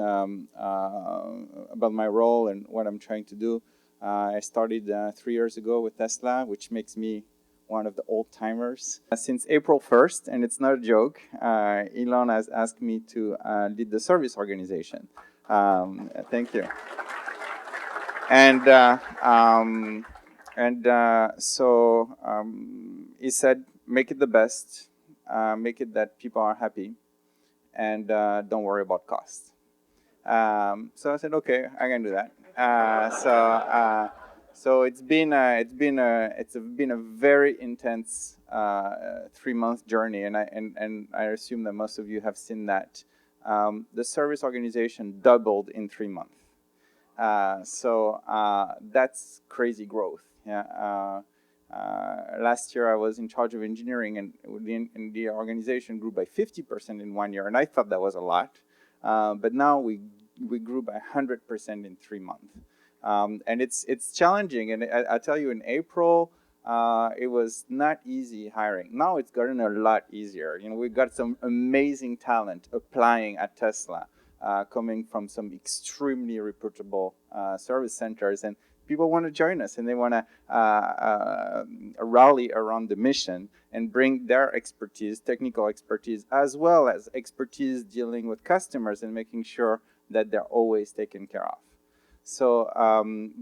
S: my role and what I'm trying to do. I started 3 years ago with Tesla, which makes me one of the old timers. Since April 1st, and it's not a joke, Elon has asked me to lead the service organization. Thank you. So he said, make it the best. Make it that people are happy, and don't worry about cost. So I said, okay, I can do that. So it's been a very intense 3-month journey, and I assume that most of you have seen that. The service organization doubled in 3 months. So that's crazy growth. Yeah. Last year I was in charge of engineering, and the organization grew by 50% in 1 year, and I thought that was a lot. But now we grew by 100% in 3 months. And it's challenging, and I tell you, in April, it was not easy hiring. Now it's gotten a lot easier. We've got some amazing talent applying at Tesla. coming from some extremely reputable service centers, and people want to join us, and they want to rally around the mission and bring their expertise, technical expertise, as well as expertise dealing with customers and making sure that they're always taken care of. So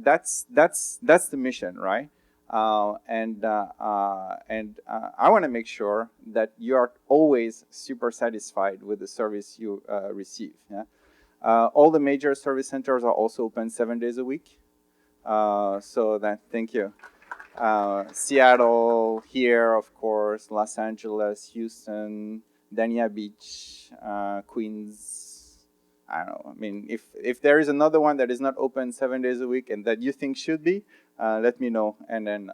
S: that's the mission, right? And I want to make sure that you are always super satisfied with the service you receive. Yeah? All the major service centers are also open 7 days a week. So thank you. Seattle, here, of course, Los Angeles, Houston, Dania Beach, Queens. I don't know. I mean, if there is another one that is not open 7 days a week and that you think should be, let me know, and then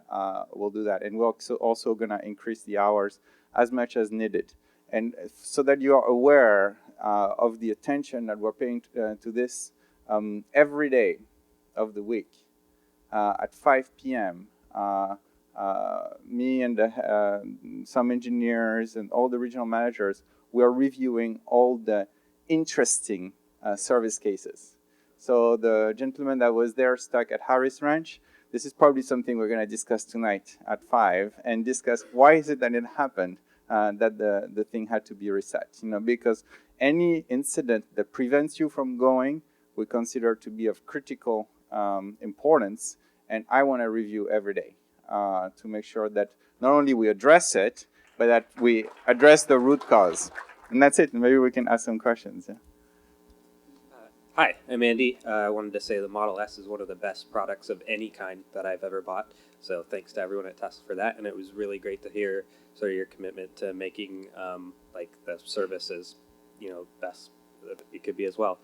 S: we'll do that. And we're also going to increase the hours as much as needed. And so that you are aware of the attention that we're paying to this every day of the week. At 5 p.m., me and some engineers and all the regional managers, we are reviewing all the interesting service cases. So the gentleman that was there stuck at Harris Ranch, this is probably something we're going to discuss tonight at 5 and discuss why is it that it happened that the thing had to be reset. You know, because any incident that prevents you from going, we consider to be of critical importance, and I want to review every day to make sure that not only we address it, but that we address the root cause. And that's it. Maybe we can ask some questions. Yeah.
T: Hi, I'm Andy. I wanted to say the Model S is one of the best products of any kind that I've ever bought. So thanks to everyone at Tesla for that. And it was really great to hear sort of your commitment to making like the services, you know, best that it could be as well.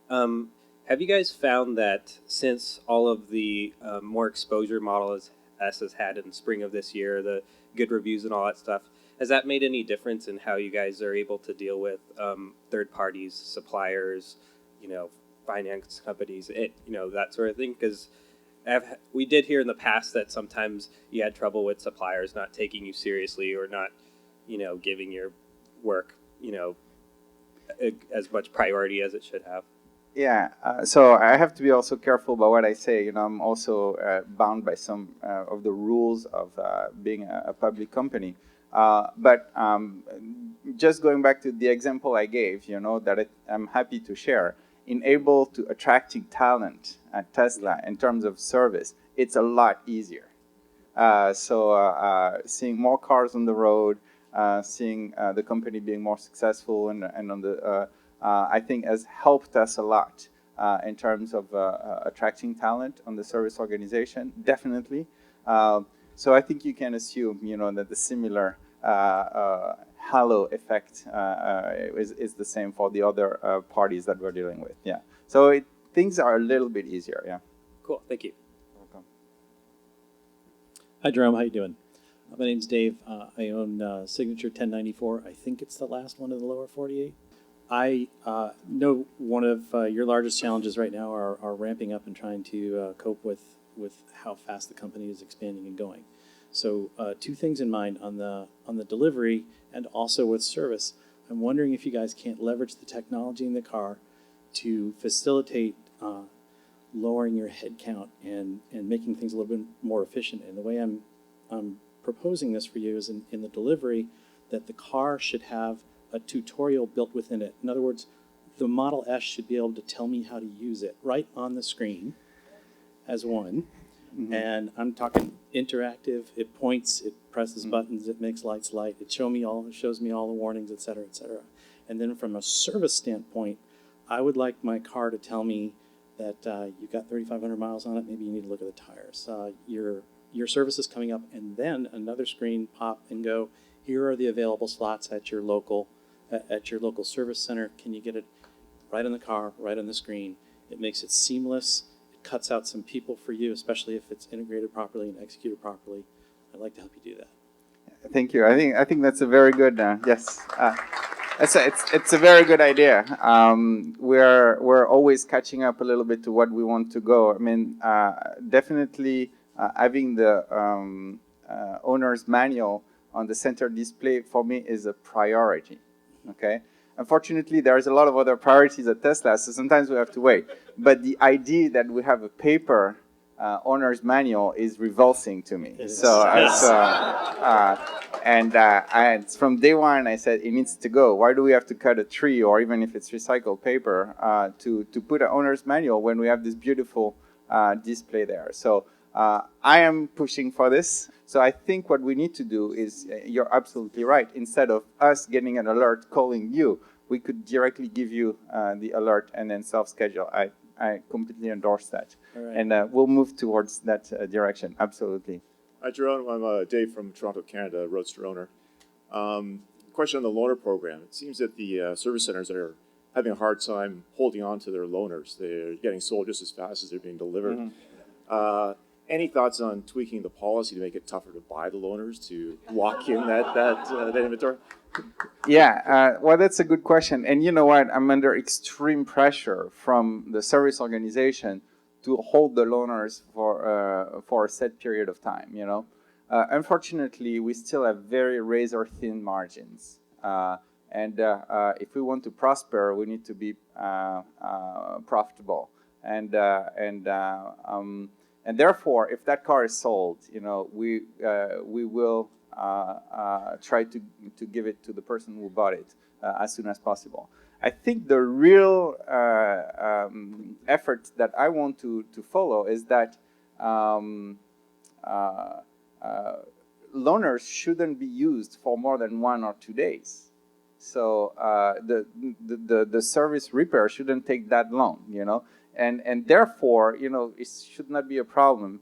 T: Have you guys found that since all of the more exposure Model S has had in the spring of this year, the good reviews and all that stuff, has that made any difference in how you guys are able to deal with third parties, suppliers, you know, finance companies, you know, that sort of thing? Because we did hear in the past that sometimes you had trouble with suppliers not taking you seriously or not, you know, giving your work, you know, as much priority as it should have.
S: Yeah, so I have to be also careful about what I say. You know, I'm also bound by some of the rules of being a public company. But just going back to the example I gave, you know, that I'm happy to share, in able to attracting talent at Tesla in terms of service, it's a lot easier. So seeing more cars on the road, seeing the company being more successful and on the, I think has helped us a lot in terms of attracting talent on the service organization, definitely. So I think you can assume, you know, that the similar halo effect is the same for the other parties that we're dealing with. Yeah. So things are a little bit easier. Yeah.
T: Cool. Thank you.
S: Welcome.
U: Hi, Jerome. How you doing? My name's Dave. I own Signature 1094. I think it's the last one of the lower 48. I know one of your largest challenges right now are ramping up and trying to cope with how fast the company is expanding and going. So two things in mind on the delivery and also with service. I'm wondering if you guys can't leverage the technology in the car to facilitate lowering your head count and making things a little bit more efficient. And the way I'm proposing this for you is in the delivery that the car should have a tutorial built within it. In other words, the Model S should be able to tell me how to use it right on the screen as one. Mm-hmm. And I'm talking interactive. It points, it presses buttons, it makes lights light, it shows me all the warnings, et cetera, et cetera. And then from a service standpoint, I would like my car to tell me that you've got 3,500 miles on it, maybe you need to look at the tires. Your service is coming up, and then another screen pop and go, here are the available slots at your local service center. Can you get it right in the car, right on the screen? It makes it seamless. It cuts out some people for you, especially if it's integrated properly and executed properly. I'd like to help you do that.
S: Thank you. I think that's a very good yes. It's a very good idea. We're always catching up a little bit to what we want to go. I mean, definitely having the owner's manual on the center display for me is a priority. Okay, Unfortunately, there's a lot of other priorities at Tesla, so sometimes we have to wait. But the idea that we have a paper owner's manual is revolting to me. And from day one, I said it needs to go. Why do we have to cut a tree, or even if it's recycled paper, to put an owner's manual when we have this beautiful display there? So I am pushing for this. So I think what we need to do is, you're absolutely right. Instead of us getting an alert calling you, we could directly give you the alert and then self-schedule. I completely endorse that.
C: Right.
S: And we'll move towards that direction, absolutely.
C: Hi, Jerome. I'm Dave from Toronto, Canada, Roadster owner. Question on the loaner program. It seems that the service centers are having a hard time holding on to their loaners. They're getting sold just as fast as they're being delivered.
S: Mm-hmm.
C: Any thoughts on tweaking the policy to make it tougher to buy the loaners, to lock in that inventory?
S: Yeah, well, that's a good question. And you know what? I'm under extreme pressure from the service organization to hold the loaners for a set period of time, you know. Unfortunately, we still have very razor-thin margins. And if we want to prosper, we need to be profitable. And therefore, if that car is sold, you know, we will try to give it to the person who bought it as soon as possible. I think the real effort that I want to follow is that loaners shouldn't be used for more than 1 or 2 days. So the service repair shouldn't take that long, you know, and therefore, you know, it should not be a problem.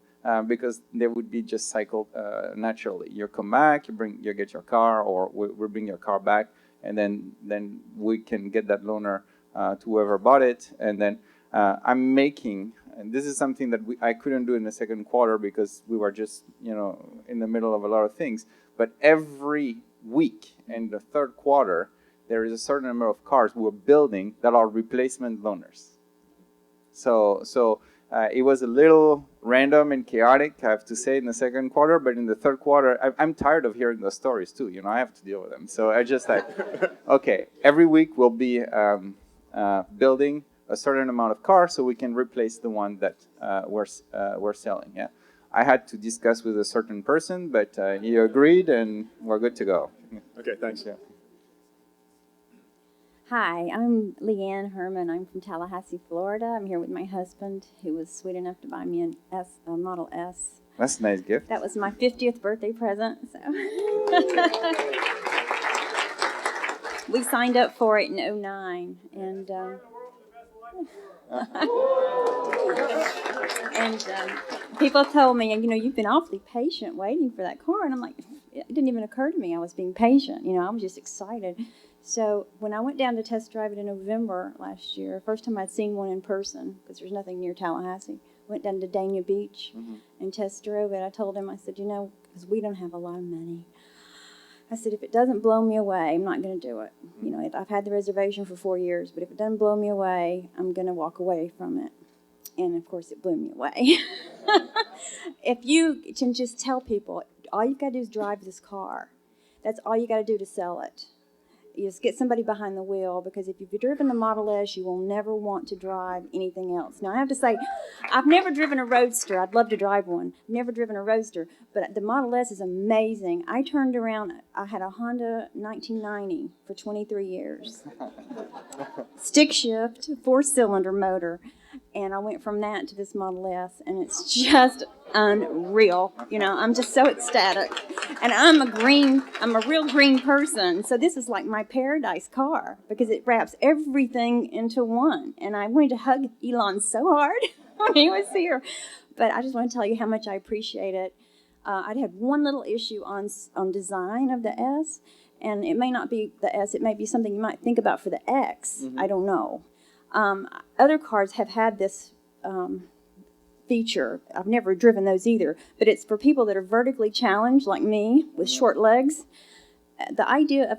S: Because they would be just cycled naturally. You come back, you get your car, or we bring your car back, and then we can get that loaner to whoever bought it. And then I'm making, and this is something that I couldn't do in the second quarter because we were just, you know, in the middle of a lot of things. But every week in the third quarter, there is a certain number of cars we're building that are replacement loaners. So it was a little random and chaotic, I have to say, in the second quarter. But in the third quarter, I'm tired of hearing the stories too. You know, I have to deal with them. So I just like, okay, every week we'll be building a certain amount of cars so we can replace the one that we're selling. Yeah, I had to discuss with a certain person, but he agreed, and we're good to go.
C: Okay, thanks.
S: Yeah.
V: Hi, I'm Leanne Herman. I'm from Tallahassee, Florida. I'm here with my husband, who was sweet enough to buy me a Model S.
S: That's a nice gift.
V: That was my 50th birthday present. So we signed up for it in 2009, and people told me, you know, you've been awfully patient waiting for that car, and I'm like, it didn't even occur to me I was being patient. You know, I was just excited. So when I went down to test drive it in November last year, first time I'd seen one in person, because there's nothing near Tallahassee, went down to Dania Beach and test drove it. I told him, I said, you know, because we don't have a lot of money, I said, if it doesn't blow me away, I'm not going to do it. You know, I've had the reservation for 4 years, but if it doesn't blow me away, I'm going to walk away from it. And, of course, it blew me away. If you can just tell people, all you've got to do is drive this car. That's all you got to do to sell it. You just get somebody behind the wheel, because if you've driven the Model S, you will never want to drive anything else. Now, I have to say, I've never driven a Roadster. I'd love to drive one. I've never driven a Roadster, but the Model S is amazing. I turned around, I had a Honda 1990 for 23 years. Stick shift, 4-cylinder motor. And I went from that to this Model S, and it's just unreal. You know, I'm just so ecstatic. And I'm a real green person, so this is like my paradise car, because it wraps everything into one. And I wanted to hug Elon so hard when he was here. But I just want to tell you how much I appreciate it. I'd had one little issue on design of the S, and it may not be the S, it may be something you might think about for the X. I don't know. Other cars have had this feature. I've never driven those either, but it's for people that are vertically challenged like me with short legs. The idea of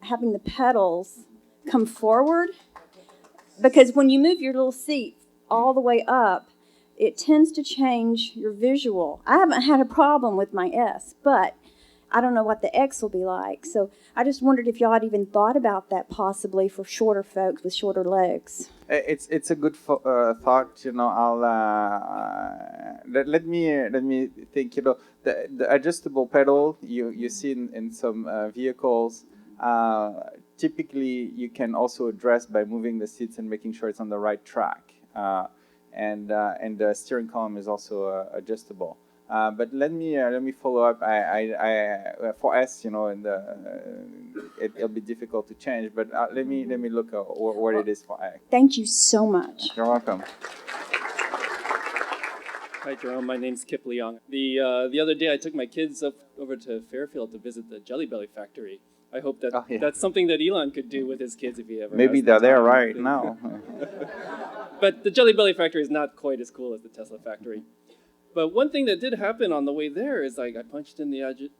V: having the pedals come forward, because when you move your little seat all the way up, it tends to change your visual. I haven't had a problem with my S, but I don't know what the X will be like. So I just wondered if y'all had even thought about that possibly for shorter folks with shorter legs.
S: It's a good thought. I'll let me think. The adjustable pedal you see in some vehicles. Typically, you can also address by moving the seats and making sure it's on the right track. And the steering column is also adjustable. But let me follow up. For S, it'll be difficult to change. But let me look at what it is for X.
V: Thank you so much.
S: You're welcome.
D: Hi, Jerome. My name's Kip Leong. The other day, I took my kids over to Fairfield to visit the Jelly Belly factory. I hope that that's something that Elon could do with his kids if he ever.
S: Maybe they're there right now.
D: But the Jelly Belly factory is not quite as cool as the Tesla factory. But one thing that did happen on the way there is I punched in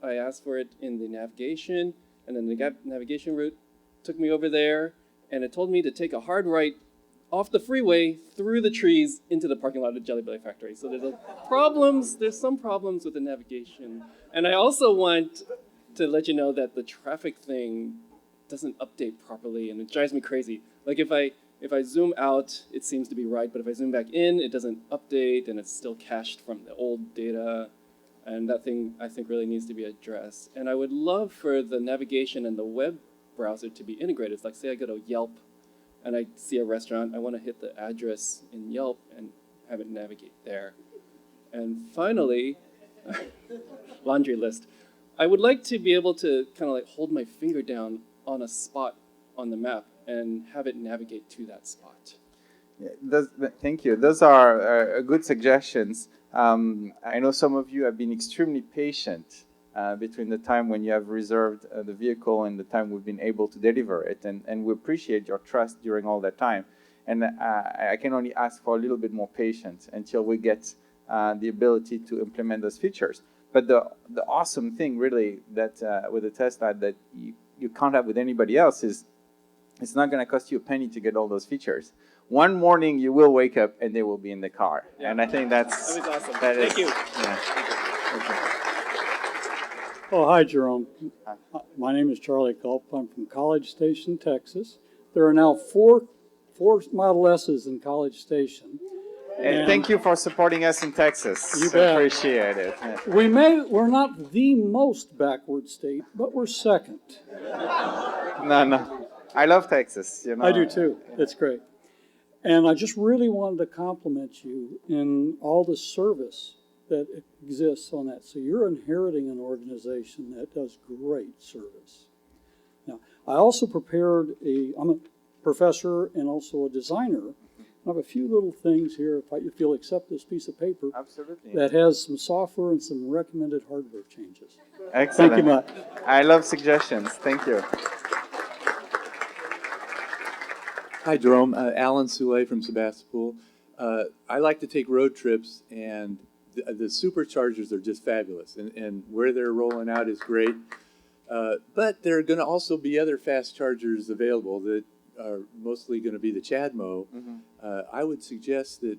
D: I asked for it in the navigation, and then the navigation route took me over there, and it told me to take a hard right off the freeway through the trees into the parking lot of the Jelly Belly factory. So there's some problems with the navigation. And I also want to let you know that the traffic thing doesn't update properly, and it drives me crazy. Like if I zoom out, it seems to be right, but if I zoom back in, it doesn't update, and it's still cached from the old data. And that thing, I think, really needs to be addressed. And I would love for the navigation and the web browser to be integrated. It's like, say I go to Yelp, and I see a restaurant, I want to hit the address in Yelp and have it navigate there. And finally, laundry list. I would like to be able to kind of like hold my finger down on a spot on the map and have it navigate to that spot.
S: Yeah, thank you. Those are good suggestions. I know some of you have been extremely patient between the time when you have reserved the vehicle and the time we've been able to deliver it, and we appreciate your trust during all that time. And I can only ask for a little bit more patience until we get the ability to implement those features. But the awesome thing, really, that with the Tesla that you can't have with anybody else is it's not going to cost you a penny to get all those features. One morning you will wake up and they will be in the car, and I think that was awesome.
D: Thank you.
S: Yeah.
E: Oh, hi, Jerome. My name is Charlie Culp. I'm from College Station, Texas. There are now four Model S's in College Station.
S: And thank you for supporting us in Texas.
E: You bet.
S: Appreciate it.
E: We're not the most backward state, but we're second.
S: No. I love Texas.
E: I do too. It's great. And I just really wanted to compliment you in all the service that exists on that. So you're inheriting an organization that does great service. Now, I also prepared I'm a professor and also a designer. I have a few little things here, if you'll accept this piece of paper.
S: Absolutely.
E: That has some software and some recommended hardware changes.
S: Excellent.
E: Thank you much.
S: I love suggestions. Thank you.
W: Hi, Jerome. Alan Soule from Sebastopol. I like to take road trips, and the superchargers are just fabulous, and where they're rolling out is great. But there are going to also be other fast chargers available that are mostly going to be the CHAdeMO. I would suggest that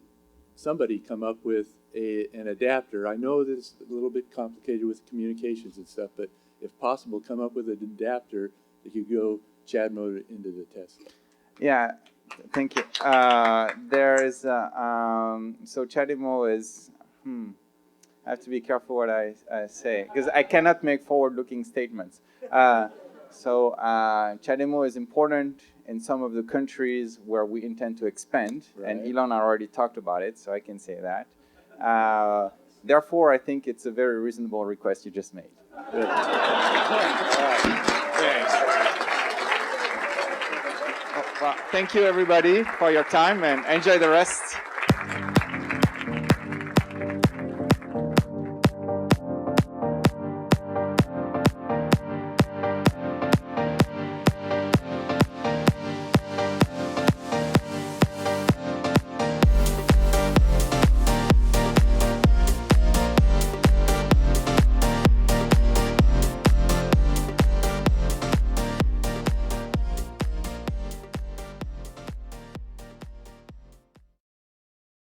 W: somebody come up with an adapter. I know that it's a little bit complicated with communications and stuff, but if possible, come up with an adapter that could go CHAdeMO into the Tesla.
S: Yeah, thank you. There is, so CHAdeMO is, I have to be careful what I say, because I cannot make forward-looking statements. So CHAdeMO is important in some of the countries where we intend to expand, and Elon already talked about it, so I can say that. Therefore, I think it's a very reasonable request you just made. Well, thank you, everybody, for your time, and enjoy the rest